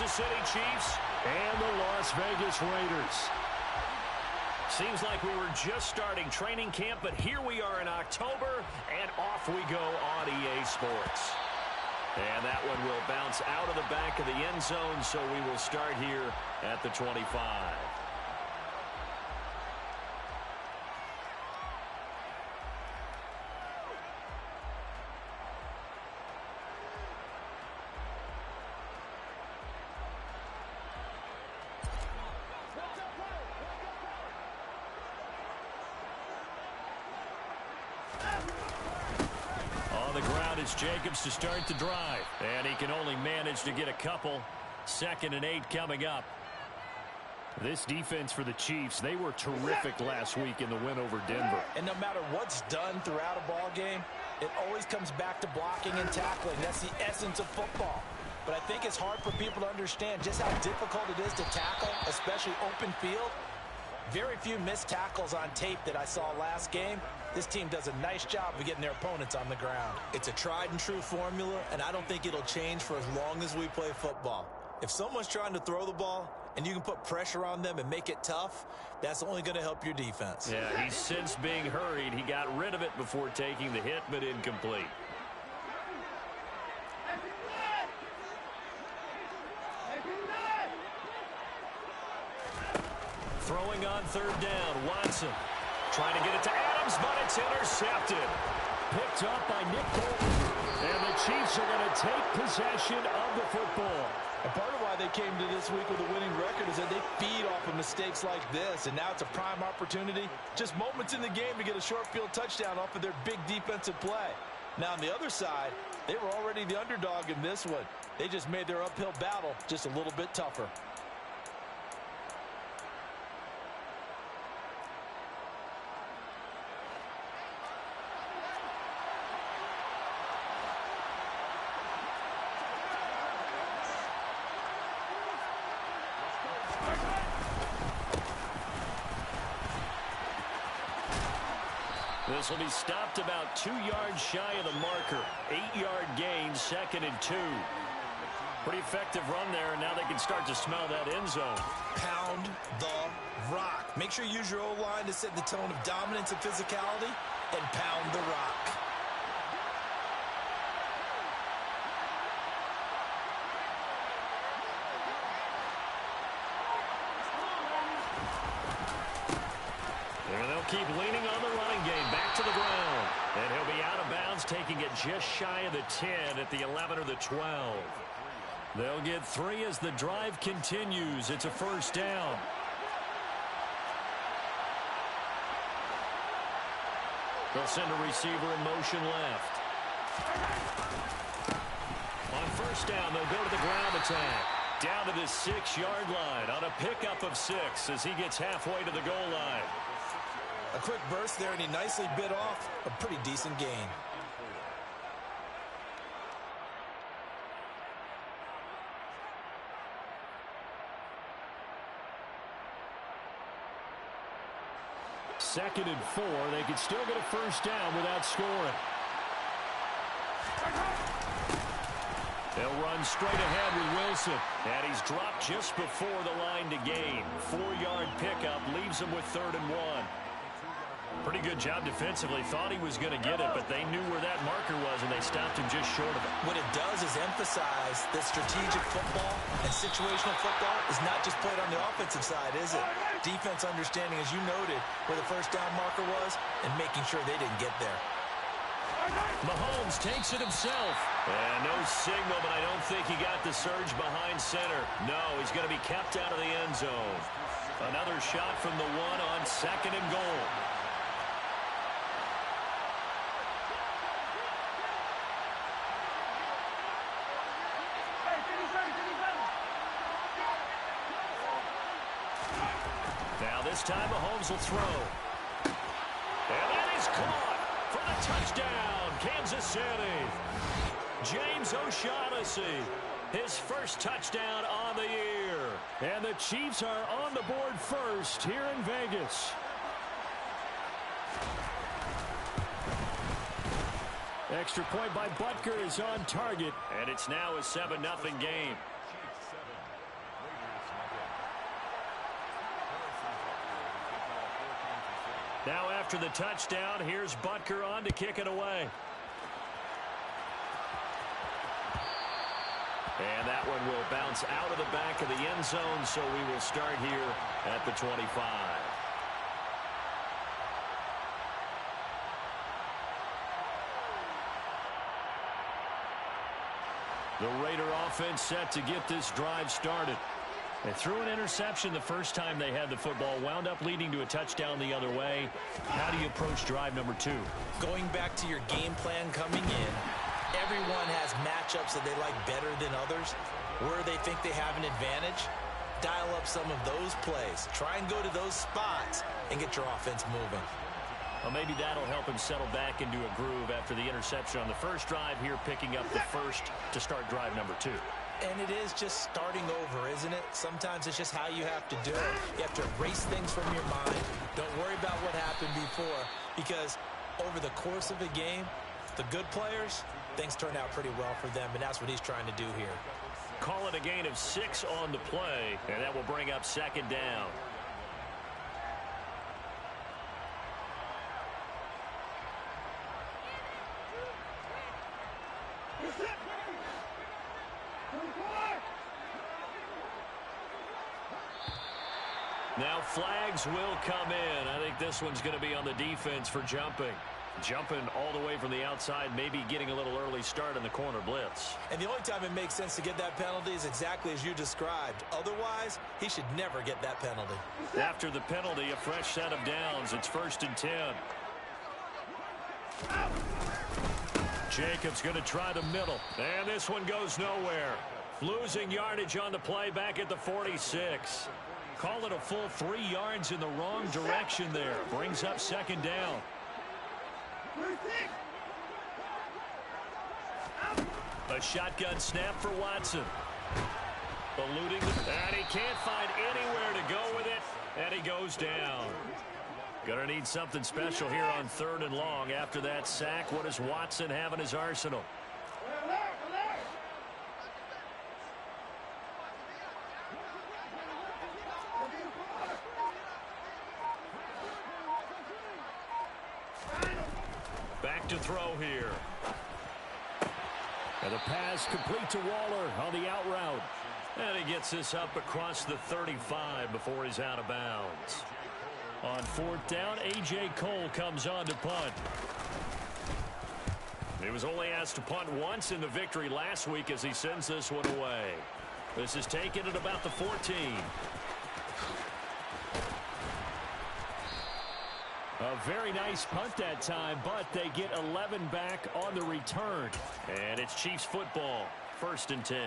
Kansas City Chiefs and the Las Vegas Raiders. Seems like we were just starting training camp, but here we are in October, and off we go on EA Sports. And that one will bounce out of the back of the end zone, so we will start here at the 25. Jacobs to start the drive, and he can only manage to get a couple. 2nd and 8 coming up. This defense for the Chiefs, they were terrific last week in the win over Denver. And no matter what's done throughout a ball game, it always comes back to blocking and tackling. That's the essence of football. But I think it's hard for people to understand just how difficult it is to tackle, especially open field. Very few missed tackles on tape that I saw last game. This team does a nice job of getting their opponents on the ground. It's a tried and true formula, and I don't think it'll change for as long as we play football. If someone's trying to throw the ball and you can put pressure on them and make it tough, that's only going to help your defense. Yeah, he's since being hurried. He got rid of it before taking the hit, but incomplete. Throwing on 3rd down, Watson. Trying to get it to Adams, but it's intercepted. Picked up by Nick Bolton. And the Chiefs are going to take possession of the football. And part of why they came to this week with a winning record is that they feed off of mistakes like this. And now it's a prime opportunity. Just moments in the game to get a short field touchdown off of their big defensive play. Now on the other side, they were already the underdog in this one. They just made their uphill battle just a little bit tougher. This will be stopped about 2 yards shy of the marker. 8-yard gain, 2nd and 2. Pretty effective run there, and now they can start to smell that end zone. Pound the rock. Make sure you use your O-line to set the tone of dominance and physicality, and pound the rock. Keep leaning on the running game. Back to the ground. And he'll be out of bounds, taking it just shy of the 10 at the 11 or the 12. They'll get 3 as the drive continues. It's a 1st down. They'll send a receiver in motion left. On 1st down, they'll go to the ground attack. Down to the 6-yard line on a pickup of 6 as he gets halfway to the goal line. A quick burst there, and he nicely bit off a pretty decent gain. Second and 4. They could still get a 1st down without scoring. They'll run straight ahead with Wilson. And he's dropped just before the line to gain. 4-yard pickup leaves him with 3rd and 1. Pretty good job defensively. Thought he was going to get it, but they knew where that marker was, and they stopped him just short of it. What it does is emphasize that strategic football and situational football is not just played on the offensive side, is it? Defense understanding, as you noted, where the 1st down marker was and making sure they didn't get there. Mahomes takes it himself. And no signal, but I don't think he got the surge behind center. No, he's going to be kept out of the end zone. Another shot from the 1 on 2nd and goal. Now this time Mahomes will throw. And that is caught for the touchdown, Kansas City. James O'Shaughnessy, his 1st touchdown on the year. And the Chiefs are on the board first here in Vegas. Extra point by Butker is on target, and it's now a 7-0 game. after the touchdown. Here's Butker on to kick it away. And that one will bounce out of the back of the end zone, so we will start here at the 25. The Raider offense set to get this drive started. They threw an interception the first time they had the football, wound up leading to a touchdown the other way. How do you approach drive number 2? Going back to your game plan coming in, everyone has matchups that they like better than others. Where they think they have an advantage, dial up some of those plays. Try and go to those spots and get your offense moving. Well, maybe that'll help him settle back into a groove after the interception on the first drive here, picking up the first to start drive number 2. And it is just starting over, isn't it? Sometimes it's just how you have to do it. You have to erase things from your mind. Don't worry about what happened before, because over the course of a game, the good players, things turn out pretty well for them, and that's what he's trying to do here. Call it a gain of 6 on the play, and that will bring up second down. Now flags will come in. I think this one's going to be on the defense for jumping. Jumping all the way from the outside, maybe getting a little early start in the corner blitz. And the only time it makes sense to get that penalty is exactly as you described. Otherwise, he should never get that penalty. After the penalty, a fresh set of downs. It's 1st and 10. Jacobs going to try the middle. And this one goes nowhere. Losing yardage on the play back at the 46. Call it a full 3 yards in the wrong direction there. Brings up second down. A shotgun snap for Watson. Eluding, and he can't find anywhere to go with it, and he goes down. Gonna need something special here on 3rd and long. After that sack, what does Watson have in his arsenal? Back to throw here. And the pass complete to Waller on the out route. And he gets this up across the 35 before he's out of bounds. On 4th down, A.J. Cole comes on to punt. He was only asked to punt once in the victory last week as he sends this one away. This is taken at about the 14. A very nice punt that time, but they get 11 back on the return. And it's Chiefs football, 1st and 10.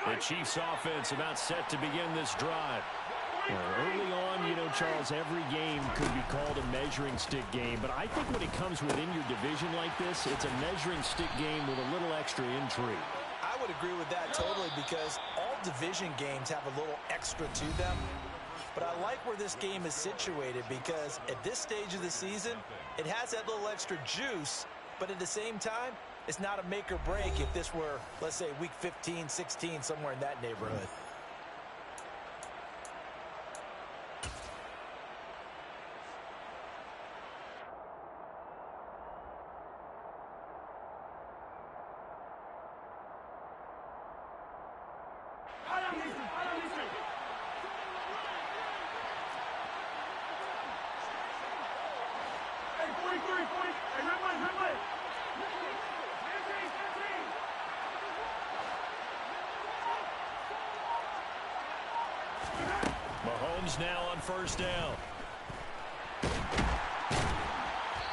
The Chiefs offense about set to begin this drive. Early on, you know, Charles, every game could be called a measuring stick game. But I think when it comes within your division like this, it's a measuring stick game with a little extra intrigue. I would agree with that totally, because all division games have a little extra to them. But I like where this game is situated, because at this stage of the season, it has that little extra juice. But at the same time, it's not a make or break if this were, let's say, week 15, 16, somewhere in that neighborhood. Mahomes now on 1st down.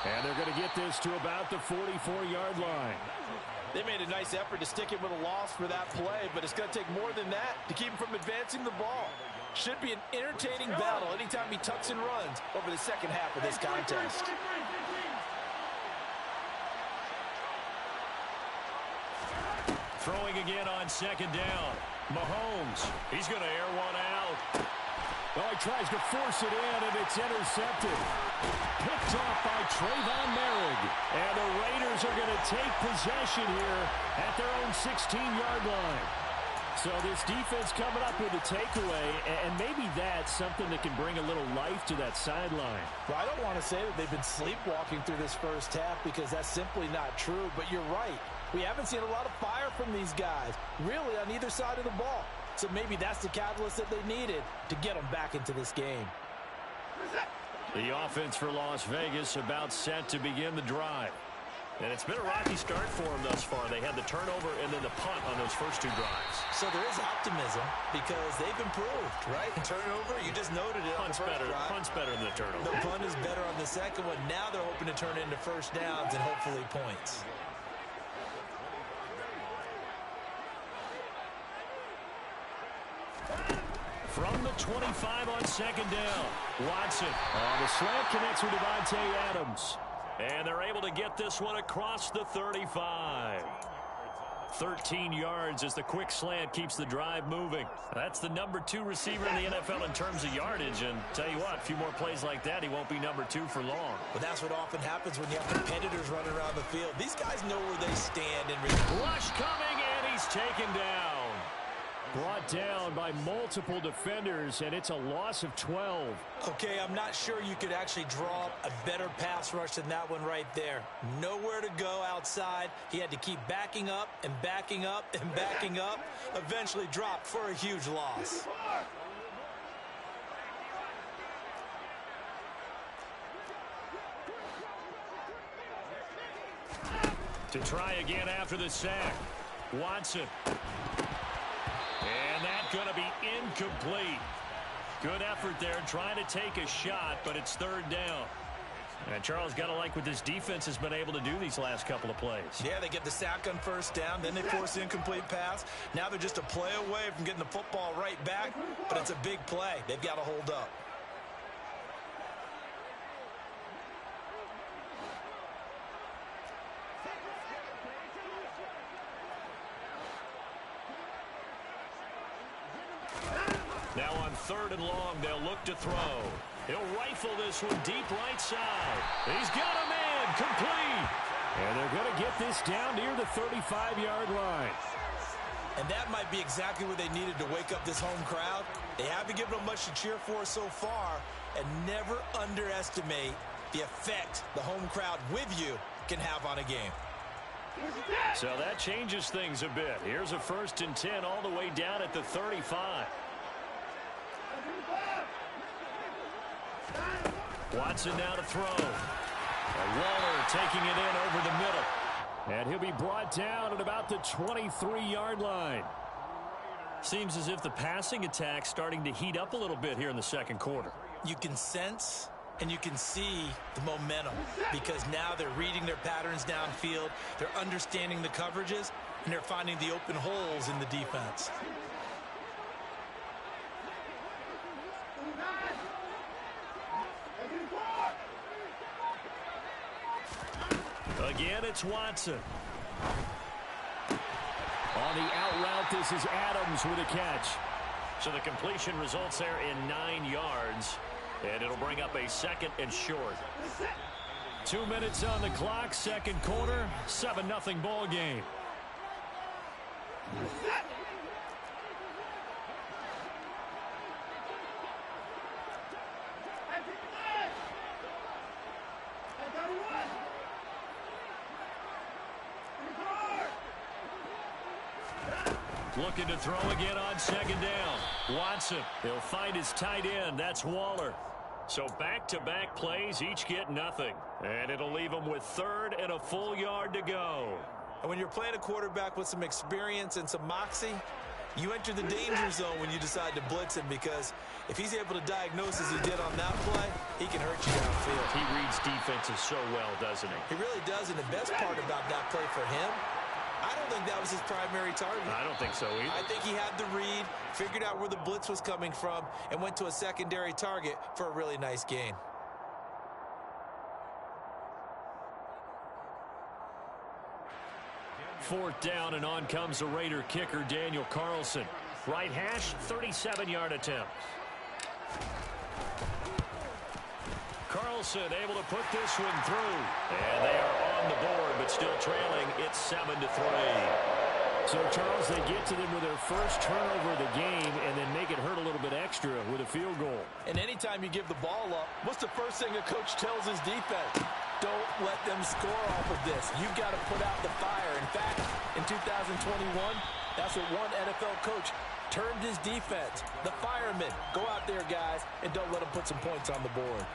And they're going to get this to about the 44-yard line. They made a nice effort to stick him with a loss for that play, but it's going to take more than that to keep him from advancing the ball. Should be an entertaining battle anytime he tucks and runs over the second half of this contest. Throwing again on 2nd down. Mahomes, he's going to air one out. Oh, he tries to force it in, and it's intercepted. Picked off by Trayvon Merrick. And the Raiders are going to take possession here at their own 16-yard line. So this defense coming up with a takeaway, and maybe that's something that can bring a little life to that sideline. Well, I don't want to say that they've been sleepwalking through this first half because that's simply not true, but you're right. We haven't seen a lot of fire from these guys, really, on either side of the ball. So maybe that's the catalyst that they needed to get them back into this game. The offense for Las Vegas about set to begin the drive. And it's been a rocky start for them thus far. They had the turnover and then the punt on those first two drives. So there is optimism because they've improved, right? Turnover, you just noted it. Punt's better. Punt's better than the turnover. The punt is better on the second one. Now they're hoping to turn it into first downs and hopefully points. From the 25 on second down, Watson. The slant connects with Devontae Adams. And they're able to get this one across the 35. 13 yards as the quick slant keeps the drive moving. That's the number 2 receiver in the NFL in terms of yardage. And tell you what, a few more plays like that, he won't be number 2 for long. But that's what often happens when you have competitors running around the field. These guys know where they stand. Rush coming, and he's taken down. Brought down by multiple defenders, and it's a loss of 12. Okay, I'm not sure you could actually draw up a better pass rush than that one right there. Nowhere to go outside. He had to keep backing up and backing up and backing up. Eventually dropped for a huge loss. To try again after the sack. Watson. And that's going to be incomplete. Good effort there trying to take a shot, but it's third down. And Charles, got to like what this defense has been able to do these last couple of plays. Yeah, they get the sack on first down, then they force the incomplete pass. Now they're just a play away from getting the football right back, but it's a big play. They've got to hold up. Now on third and long, they'll look to throw. He'll rifle this one deep right side. He's got a man, complete. And they're going to get this down near the 35-yard line. And that might be exactly what they needed to wake up this home crowd. They haven't given them much to cheer for so far, and never underestimate the effect the home crowd with you can have on a game. So that changes things a bit. Here's a 1st and 10 all the way down at the 35. Watson now to throw. Waller taking it in over the middle. And he'll be brought down at about the 23-yard line. Seems as if the passing attack's starting to heat up a little bit here in the second quarter. You can sense and you can see the momentum because now they're reading their patterns downfield, they're understanding the coverages, and they're finding the open holes in the defense. Again, it's Watson. On the out route, this is Adams with a catch. So the completion results there in 9 yards. And it'll bring up a 2nd and short. 2 minutes on the clock, second quarter, 7-0 ball game. Looking to throw again on second down. Watson, he'll find his tight end. That's Waller. So back-to-back plays, each get nothing. And it'll leave them with 3rd and a full yard to go. And when you're playing a quarterback with some experience and some moxie, you enter the danger zone when you decide to blitz him because if he's able to diagnose as he did on that play, he can hurt you downfield. He reads defenses so well, doesn't he? He really does, and the best part about that play for him, I don't think that was his primary target. I don't think so either. I think he had the read, figured out where the blitz was coming from, and went to a secondary target for a really nice gain. Fourth down, and on comes the Raider kicker, Daniel Carlson. Right hash, 37-yard attempt. Carlson able to put this one through. And they are on the board, but still trailing. It's 7-3. So, Charles, they get to them with their first turnover of the game and then make it hurt a little bit extra with a field goal. And anytime you give the ball up, what's the first thing a coach tells his defense? Don't let them score off of this. You've got to put out the fire. In fact, in 2021, that's what one NFL coach termed his defense. The firemen. Go out there, guys, and don't let them put some points on the board.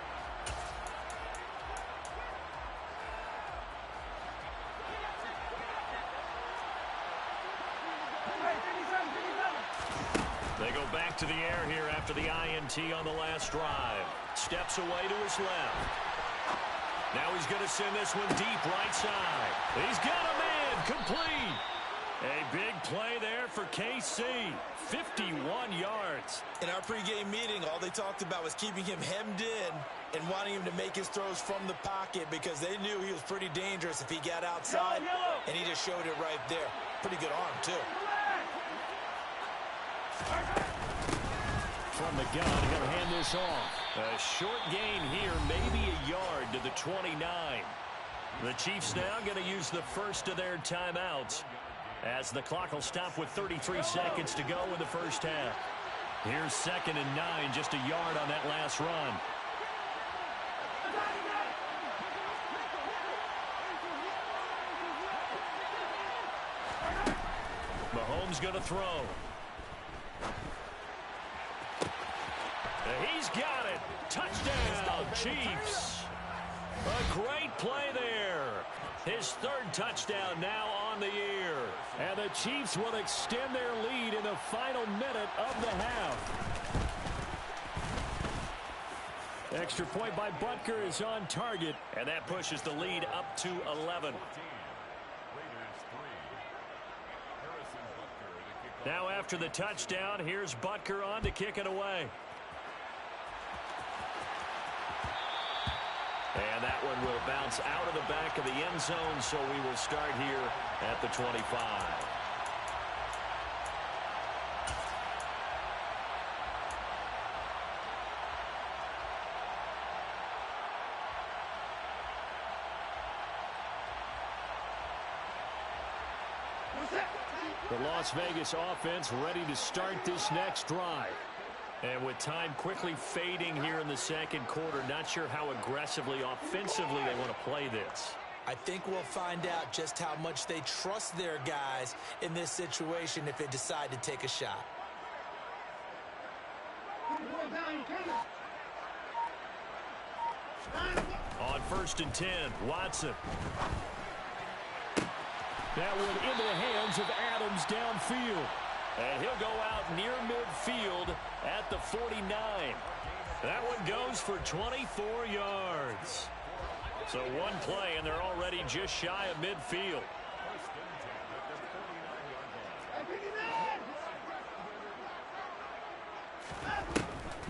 They go back to the air here after the INT on the last drive. Steps away to his left. Now he's going to send this one deep right side. He's got a man complete. A big play there for KC. 51 yards. In our pregame meeting, all they talked about was keeping him hemmed in and wanting him to make his throws from the pocket because they knew he was pretty dangerous if he got outside, and he just showed it right there. Pretty good arm, too. From the gun, he'll hand this off. A short gain here, maybe a yard to the 29. The Chiefs now going to use the first of their timeouts as the clock will stop with 33 seconds to go in the first half. Here's 2nd and 9, just a yard on that last run. Mahomes going to throw. He's got it. Touchdown, Chiefs. A great play there. His 3rd touchdown now on the year. And the Chiefs will extend their lead in the final minute of the half. Extra point by Butker is on target. And that pushes the lead up to 11. Now after the touchdown, here's Butker on to kick it away. And that one will bounce out of the back of the end zone, so we will start here at the 25. The Las Vegas offense ready to start this next drive. And with time quickly fading here in the second quarter, not sure how aggressively, offensively they want to play this. I think we'll find out just how much they trust their guys in this situation if they decide to take a shot. On 1st and 10, Watson. That one into the hands of Adams downfield. And he'll go out near midfield at the 49. That one goes for 24 yards. So one play, and they're already just shy of midfield.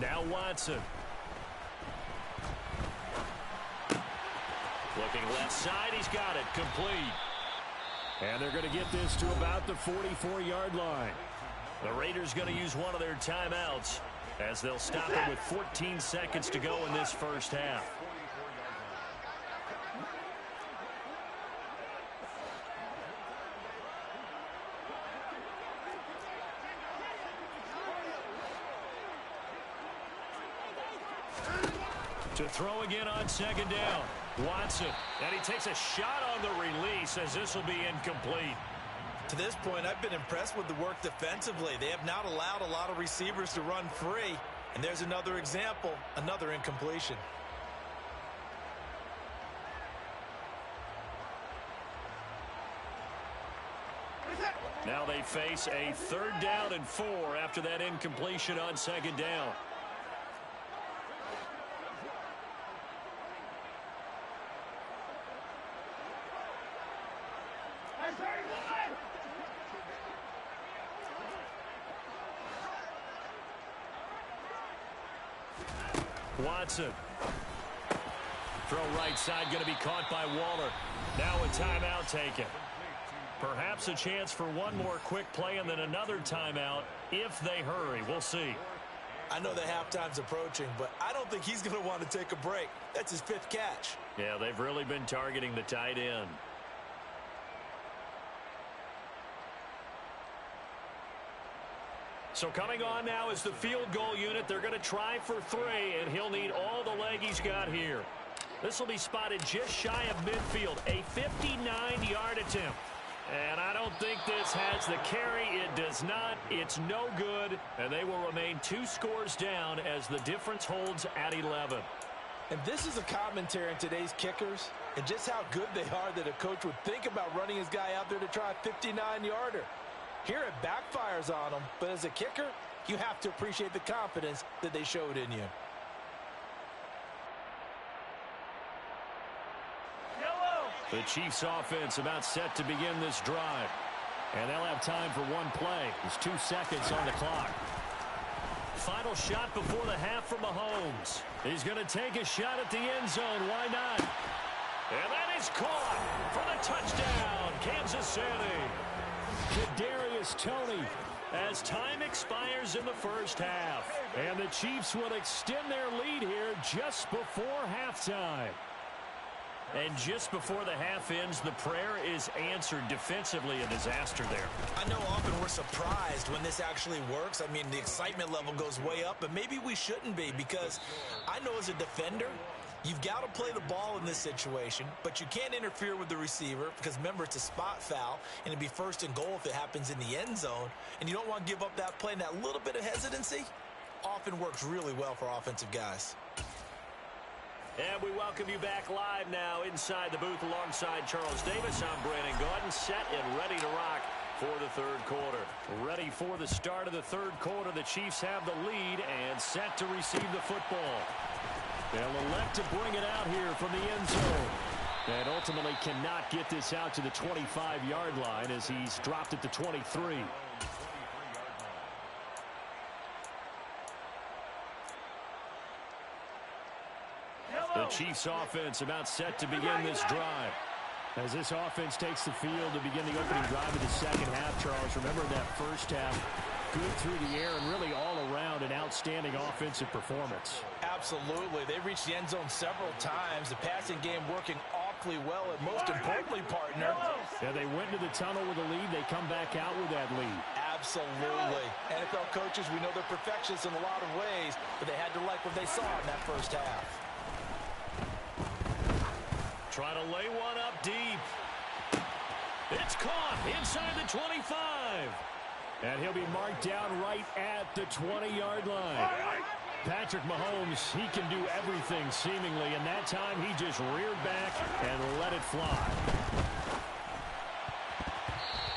Now Watson. Looking left side, he's got it, complete. And they're going to get this to about the 44-yard line. The Raiders going to use one of their timeouts as they'll stop it with 14 seconds to go in this first half. To throw again on 2nd down. Watson, and he takes a shot on the release as this will be incomplete. To this point, I've been impressed with the work defensively. They have not allowed a lot of receivers to run free. And there's another example, another incompletion. Now they face a 3rd down and 4 after that incompletion on 2nd down. Watson. Throw right side, going to be caught by Waller. Now a timeout taken. Perhaps a chance for one more quick play and then another timeout if they hurry. We'll see. I know that halftime's approaching, but I don't think he's going to want to take a break. That's his 5th catch. Yeah, they've really been targeting the tight end. So coming on now is the field goal unit. They're going to try for 3, and he'll need all the leg he's got here. This will be spotted just shy of midfield, a 59-yard attempt. And I don't think this has the carry. It does not. It's no good. And they will remain 2 scores down as the difference holds at 11. And this is a commentary on today's kickers and just how good they are that a coach would think about running his guy out there to try a 59-yarder. Here it backfires on them, but as a kicker, you have to appreciate the confidence that they showed in you. The Chiefs offense about set to begin this drive. And they'll have time for one play. There's 2 seconds on the clock. Final shot before the half from Mahomes. He's going to take a shot at the end zone. Why not? And that is caught for the touchdown, Kansas City. Kadarius Toney. As time expires in the first half. And the Chiefs will extend their lead here just before halftime. And just before the half ends, the prayer is answered defensively. A disaster there. I know often we're surprised when this actually works. I mean, the excitement level goes way up, but maybe we shouldn't be, because I know as a defender, you've got to play the ball in this situation, but you can't interfere with the receiver because, remember, it's a spot foul, and it'd be 1st and goal if it happens in the end zone, and you don't want to give up that play, and that little bit of hesitancy often works really well for offensive guys. And we welcome you back live now inside the booth alongside Charles Davis. I'm Brandon Gaudin, set and ready to rock for the 3rd quarter. Ready for the start of the 3rd quarter. The Chiefs have the lead and set to receive the football. They'll elect to bring it out here from the end zone. And ultimately cannot get this out to the 25-yard line as he's dropped it to 23. The Chiefs offense about set to begin this drive. As this offense takes the field to begin the opening drive of the second half, Charles, remember that first half, good through the air and really all around an outstanding offensive performance. Absolutely. They reached the end zone several times. The passing game working awfully well, and most importantly, partner. Yeah, they went into the tunnel with a lead. They come back out with that lead. Absolutely. NFL coaches, we know they're perfectionists in a lot of ways, but they had to like what they saw in that first half. Trying to lay one up deep. It's caught inside the 25. And he'll be marked down right at the 20-yard line. Patrick Mahomes, he can do everything seemingly, and that time he just reared back and let it fly.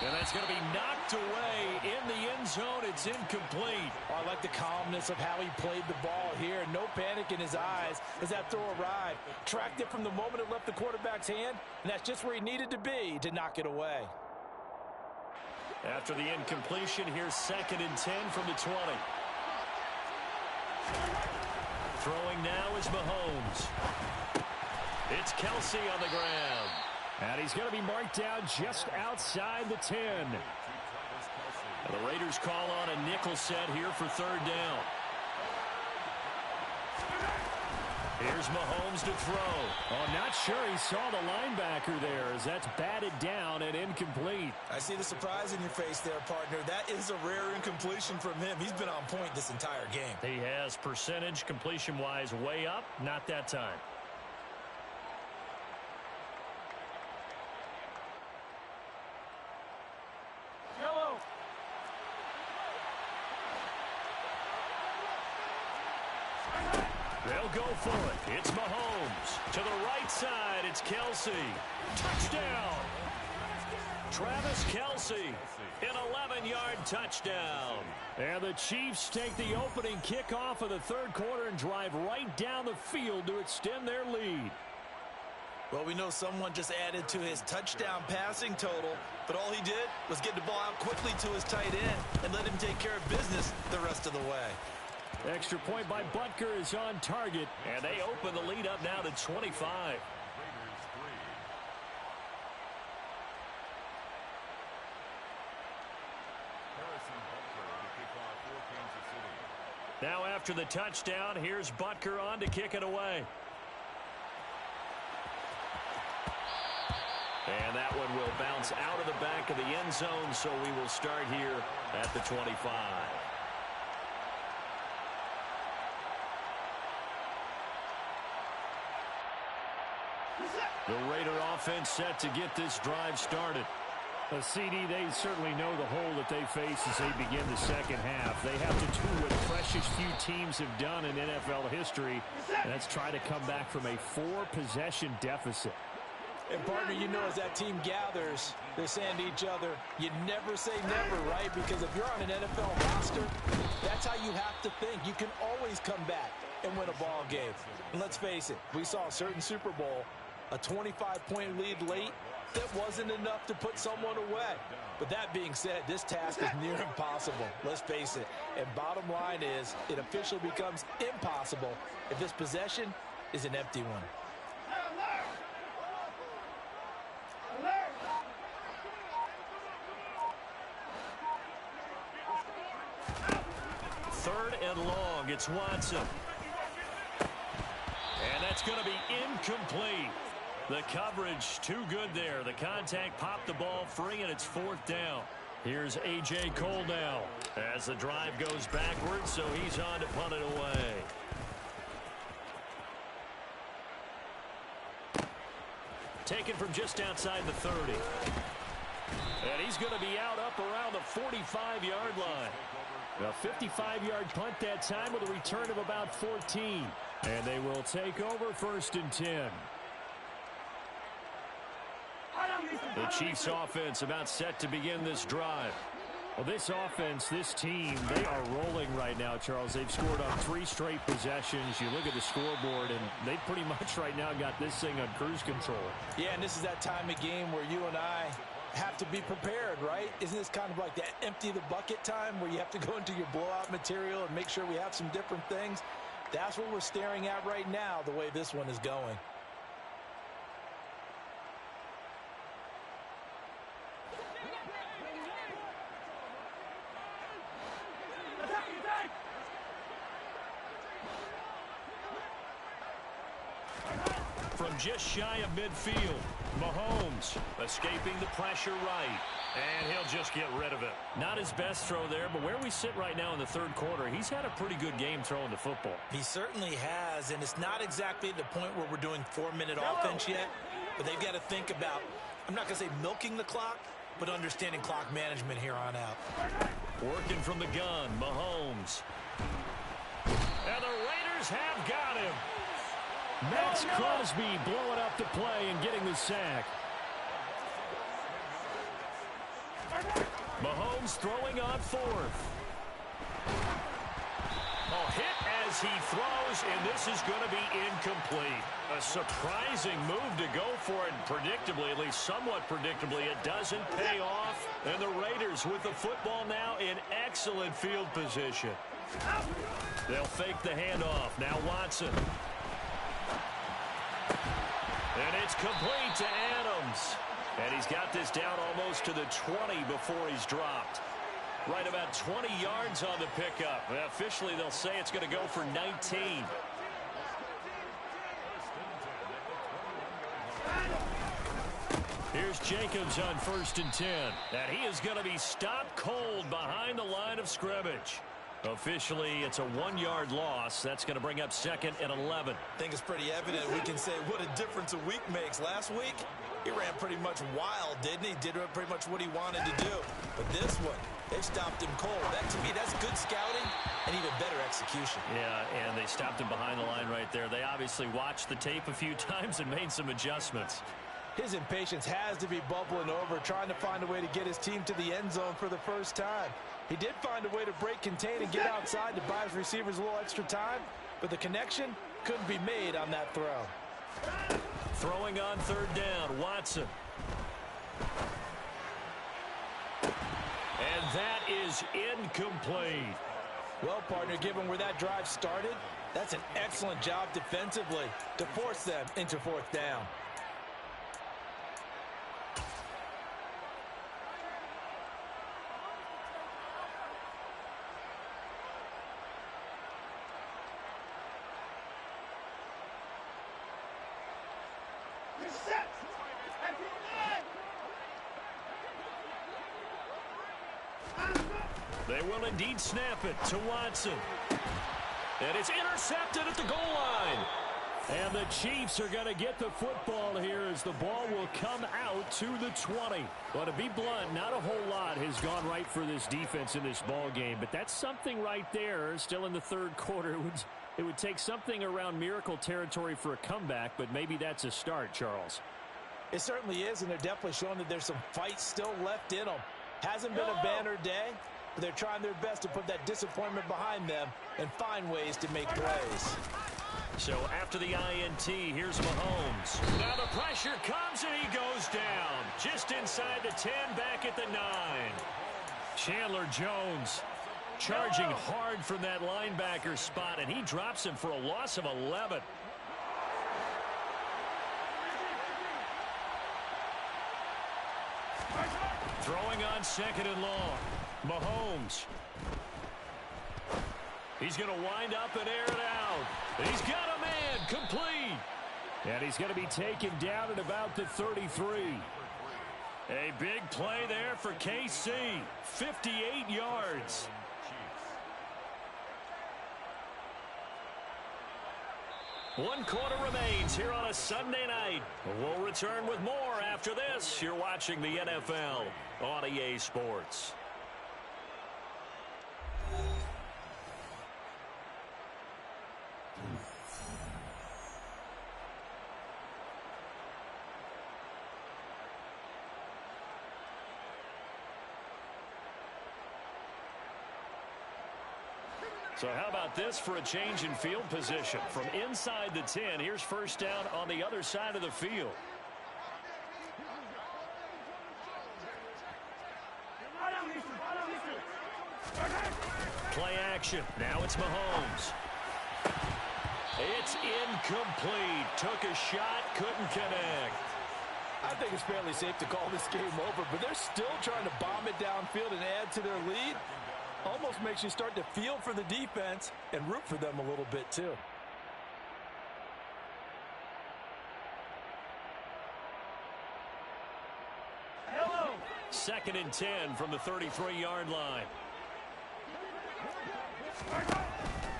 And that's going to be knocked away in the end zone. It's incomplete. I like the calmness of how he played the ball here. No panic in his eyes as that throw arrived. Tracked it from the moment it left the quarterback's hand, and that's just where he needed to be to knock it away. After the incompletion, here's 2nd and 10 from the 20. Throwing now is Mahomes. It's Kelsey on the ground. And he's going to be marked down just outside the 10. And the Raiders call on a nickel set here for 3rd down. Here's Mahomes to throw. Oh, not sure he saw the linebacker there as that's batted down and incomplete. I see the surprise in your face there, partner. That is a rare incompletion from him. He's been on point this entire game. He has percentage completion-wise way up. Not that time. They'll go for it. It's Mahomes. To the right side, it's Kelsey. Touchdown. Travis Kelsey. An 11-yard touchdown. And the Chiefs take the opening kickoff of the 3rd quarter and drive right down the field to extend their lead. Well, we know someone just added to his touchdown passing total, but all he did was get the ball out quickly to his tight end and let him take care of business the rest of the way. Extra point by Butker is on target. And they open the lead up now to 25. Now after the touchdown. Here's Butker on to kick it away. And that one will bounce out of the back of the end zone, so we will start here at the 25. The Raider offense set to get this drive started. A CD, they certainly know the hole that they face as they begin the second half. They have to do what precious few teams have done in NFL history. That's try to come back from a 4-possession deficit. And, partner, you know, as that team gathers, they're saying to each other, you never say never, right? Because if you're on an NFL roster, that's how you have to think. You can always come back and win a ball game. And let's face it, we saw a certain Super Bowl, a 25-point lead late, that wasn't enough to put someone away. But that being said, this task is near impossible. Let's face it. And bottom line is, it officially becomes impossible if this possession is an empty one. Third and long. It's Watson. And that's going to be incomplete. The coverage too good there. The contact popped the ball free, and it's 4th down. Here's A.J. Cole now as the drive goes backwards, so he's on to punt it away. Taken from just outside the 30. And he's going to be out up around the 45-yard line. A 55-yard punt that time with a return of about 14. And they will take over 1st and 10. The Chiefs offense about set to begin this drive. Well, this offense, this team, they are rolling right now, Charles. They've scored on 3 straight possessions. You look at the scoreboard, and they pretty much right now got this thing on cruise control. Yeah, and this is that time of game where you and I have to be prepared, right? Isn't this kind of like that empty the bucket time where you have to go into your blowout material and make sure we have some different things? That's what we're staring at right now, the way this one is going. From just shy of midfield, Mahomes escaping the pressure right. And he'll just get rid of it. Not his best throw there, but where we sit right now in the 3rd quarter, he's had a pretty good game throwing the football. He certainly has, and it's not exactly the point where we're doing 4-minute offense yet, but they've got to think about, I'm not going to say milking the clock, but understanding clock management here on out. Working from the gun, Mahomes. And the Raiders have got him. Max Crosby blowing up the play and getting the sack. Mahomes throwing on 4th. Oh, hit as he throws, and this is going to be incomplete. A surprising move to go for it, and predictably, at least somewhat predictably, it doesn't pay off. And the Raiders with the football now in excellent field position. They'll fake the handoff. Now Watson. And it's complete to Adams. And he's got this down almost to the 20 before he's dropped. Right about 20 yards on the pickup. Officially, they'll say it's going to go for 19. Here's Jacobs on 1st and 10. And he is going to be stopped cold behind the line of scrimmage. Officially, it's a 1-yard loss. That's going to bring up 2nd and 11. I think it's pretty evident. We can say what a difference a week makes. Last week, he ran pretty much wild, didn't he? Did pretty much what he wanted to do. But this one, they stopped him cold. That, to me, that's good scouting and even better execution. Yeah, and they stopped him behind the line right there. They obviously watched the tape a few times and made some adjustments. His impatience has to be bubbling over, trying to find a way to get his team to the end zone for the first time. He did find a way to break contain and get outside to buy his receivers a little extra time, but the connection couldn't be made on that throw. Throwing on 3rd down, Watson. And that is incomplete. Well, partner, given where that drive started, that's an excellent job defensively to force them into 4th down. They will indeed snap it to Watson. And it's intercepted at the goal line. And the Chiefs are going to get the football here as the ball will come out to the 20. Well, to be blunt, not a whole lot has gone right for this defense in this ball game, but that's something right there. Still in the third quarter, it would take something around miracle territory for a comeback, but maybe that's a start, Charles. It certainly is, and they're definitely showing that there's some fight still left in them. Hasn't been a banner day, but they're trying their best to put that disappointment behind them and find ways to make plays. So after the INT, here's Mahomes. Now the pressure comes and he goes down. Just inside the 10, back at the 9. Chandler Jones charging hard from that linebacker spot, and he drops him for a loss of 11. Throwing on 2nd and long. Mahomes. He's going to wind up and air it out. He's got a man complete. And he's going to be taken down at about the 33. A big play there for KC. 58 yards. One quarter remains here on a Sunday night. We'll return with more after this. You're watching the NFL on EA Sports. So how about this for a change in field position? From inside the 10, here's first down on the other side of the field. Play action. Now it's Mahomes. It's incomplete. Took a shot, couldn't connect. I think it's fairly safe to call this game over, but they're still trying to bomb it downfield and add to their lead. Almost makes you start to feel for the defense and root for them a little bit too. Hello. 2nd and 10 from the 33-yard line.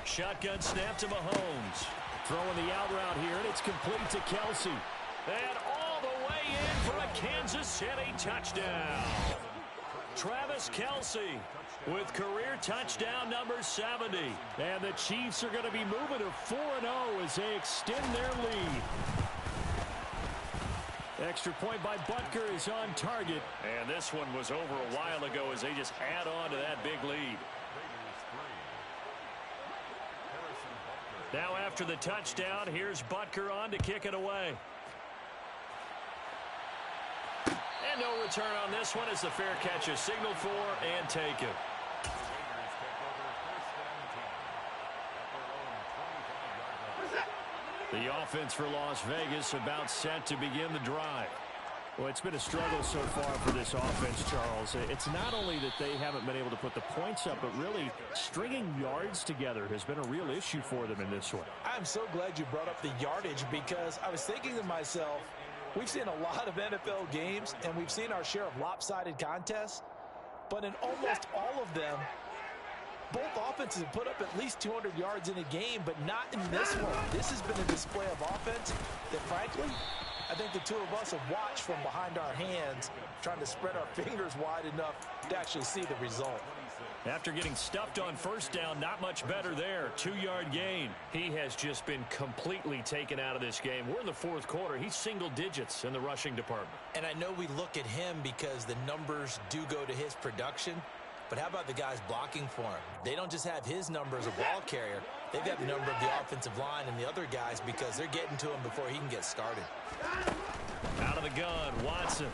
Shotgun snap to Mahomes. Throwing the out route here, and it's complete to Kelsey. And all the way in for a Kansas City touchdown. Travis Kelsey with career touchdown number 70. And the Chiefs are going to be moving to 4-0 as they extend their lead. Extra point by Butker is on target. And this one was over a while ago as they just add on to that big lead. Now after the touchdown, here's Butker on to kick it away. And no return on this one as the fair catch is signaled for and taken. The offense for Las Vegas about set to begin the drive. Well, it's been a struggle so far for this offense, Charles. It's not only that they haven't been able to put the points up, but really stringing yards together has been a real issue for them in this one. I'm so glad you brought up the yardage because I was thinking to myself, we've seen a lot of NFL games and we've seen our share of lopsided contests, but in almost all of them, both offenses have put up at least 200 yards in a game, but not in this one. This has been a display of offense that, frankly, I think the two of us have watched from behind our hands, trying to spread our fingers wide enough to actually see the result. After getting stuffed on first down, not much better there. 2-yard gain. He has just been completely taken out of this game. We're in the fourth quarter. He's single digits in the rushing department. And I know we look at him because the numbers do go to his production, but how about the guys blocking for him? They don't just have his number as a ball carrier. They've got the number of the offensive line and the other guys because they're getting to him before he can get started. Out of the gun, Watson.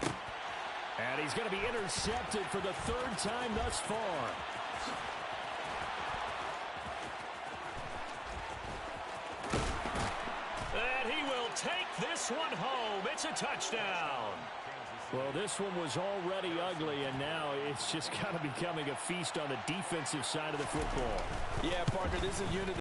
And he's going to be intercepted for the third time thus far. And he will take this one home. It's a touchdown. Well, this one was already ugly, and now it's just kind of becoming a feast on the defensive side of the football. Yeah, partner, this is a unit